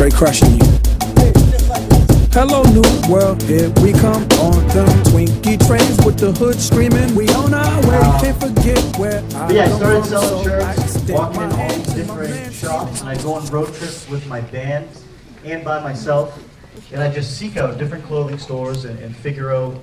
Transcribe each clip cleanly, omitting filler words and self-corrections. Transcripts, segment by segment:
straight crushing you. Hello new world, here we come on them Twinkie trains with the hood screaming. We on our way, can't forget where I started selling shirts, walking in all these different shops, and I go on road trips with my band and by myself, and I just seek out different clothing stores and figure out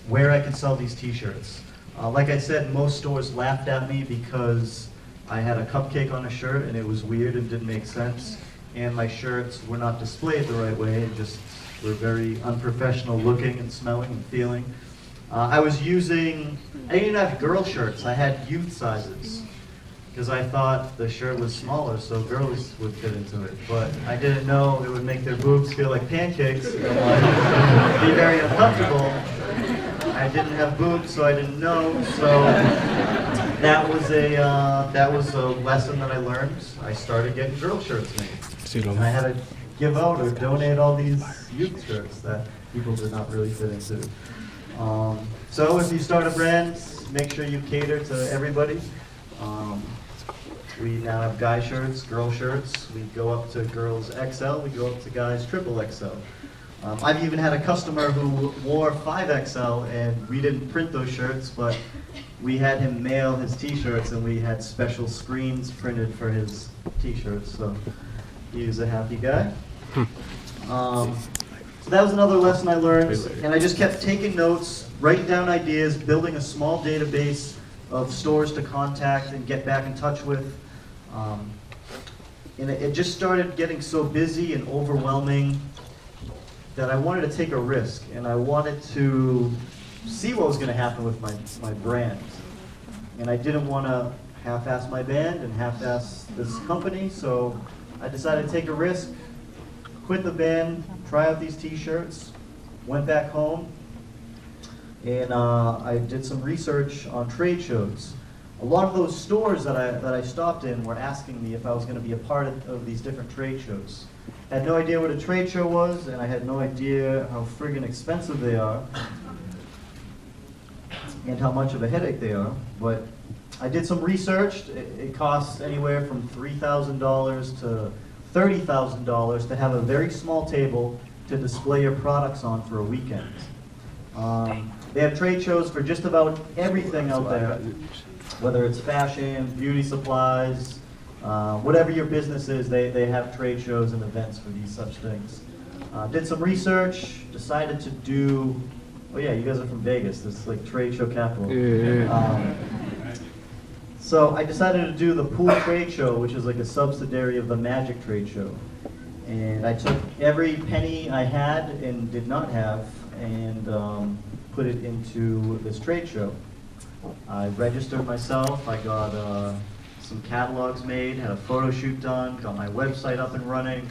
where I can sell these t-shirts. Like I said, most stores laughed at me because I had a cupcake on a shirt and it was weird and didn't make sense, and my shirts were not displayed the right way and just were very unprofessional looking and smelling and feeling. I didn't even have girl shirts, I had youth sizes because I thought the shirt was smaller so girls would fit into it, but I didn't know it would make their boobs feel like pancakes and be very uncomfortable. I didn't have boobs, so I didn't know, so that was a lesson that I learned. I started getting girl shirts made. And I had to give out or donate all these youth shirts that people did not really fit into. So if you start a brand, make sure you cater to everybody. We now have guy shirts, girl shirts. We go up to girls XL, we go up to guys triple XL. I've even had a customer who wore 5XL and we didn't print those shirts, but we had him mail his t-shirts and we had special screens printed for his t-shirts, so he was a happy guy. So that was another lesson I learned, and I just kept taking notes, writing down ideas, building a small database of stores to contact and get back in touch with. And it just started getting so busy and overwhelming that I wanted to take a risk, and I wanted to see what was going to happen with my brand. And I didn't want to half-ass my band and half-ass this company, so I decided to take a risk, quit the band, try out these t-shirts, went back home, and I did some research on trade shows. A lot of those stores that I stopped in were asking me if I was going to be a part of these different trade shows. I had no idea what a trade show was, and I had no idea how friggin' expensive they are and how much of a headache they are, but I did some research. It costs anywhere from $3,000 to $30,000 to have a very small table to display your products on for a weekend. They have trade shows for just about everything out there, whether it's fashion, beauty supplies, whatever your business is, they have trade shows and events for these such things. Did some research, decided to do, oh yeah, you guys are from Vegas, this is like trade show capital. So I decided to do the pool trade show, which is like a subsidiary of the magic trade show. And I took every penny I had and did not have and put it into this trade show. I registered myself, I got some catalogs made, had a photo shoot done, got my website up and running,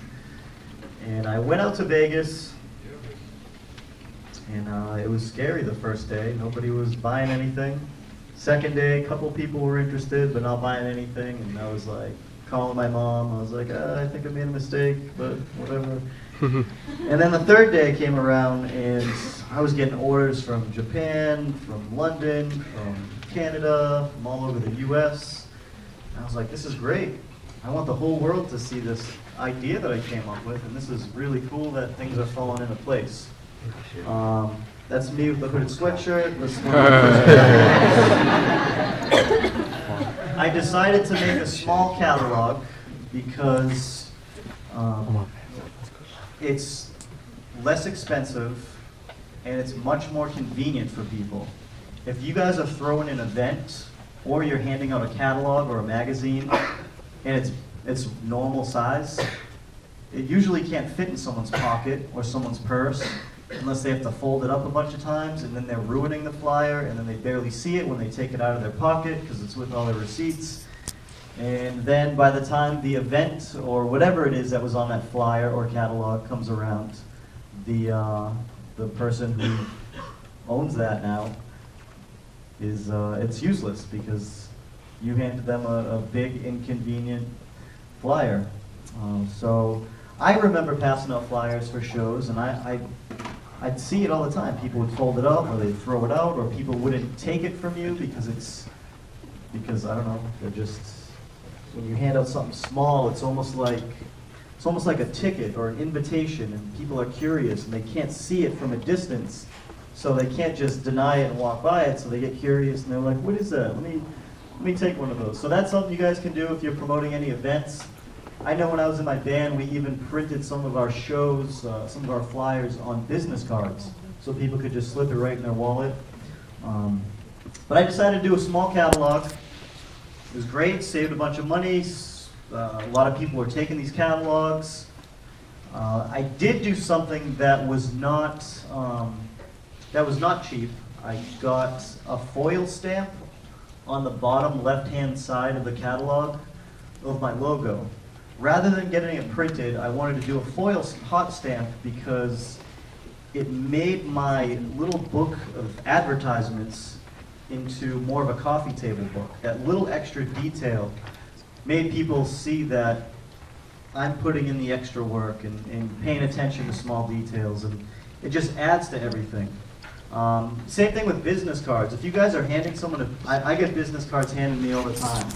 and I went out to Vegas, and it was scary the first day. Nobody was buying anything. Second day, a couple people were interested, but not buying anything, and I was like, calling my mom, I was like, I think I made a mistake, but whatever. And then the third day came around, and I was getting orders from Japan, from London, from Canada, from all over the US. I was like, this is great. I want the whole world to see this idea that I came up with, and this is really cool that things are falling into place. That's me with the hooded sweatshirt. I decided to make a small catalog because it's less expensive and it's much more convenient for people. If you guys are throwing an event, or you're handing out a catalog or a magazine, and it's normal size, it usually can't fit in someone's pocket or someone's purse unless they have to fold it up a bunch of times, and then they're ruining the flyer, and then they barely see it when they take it out of their pocket because it's with all their receipts. And then by the time the event or whatever it is that was on that flyer or catalog comes around, the person who owns that now is it's useless because you handed them a big inconvenient flyer. So I remember passing out flyers for shows, and I'd see it all the time. People would fold it up, or they'd throw it out, or people wouldn't take it from you because I don't know, they're just, when you hand out something small, it's almost like it's almost like a ticket or an invitation, and people are curious and they can't see it from a distance, so they can't just deny it and walk by it, so they get curious and they're like, what is that? Let me take one of those. So that's something you guys can do if you're promoting any events. I know when I was in my band, we even printed some of our shows, some of our flyers on business cards, so people could just slip it right in their wallet. But I decided to do a small catalog. It was great, saved a bunch of money. A lot of people were taking these catalogs. I did do something that was not cheap. I got a foil stamp on the bottom left-hand side of the catalog of my logo. Rather than getting it printed, I wanted to do a foil hot stamp because it made my little book of advertisements into more of a coffee table book. That little extra detail made people see that I'm putting in the extra work and paying attention to small details, and it just adds to everything. Same thing with business cards. If you guys are handing someone I get business cards handed to me all the time.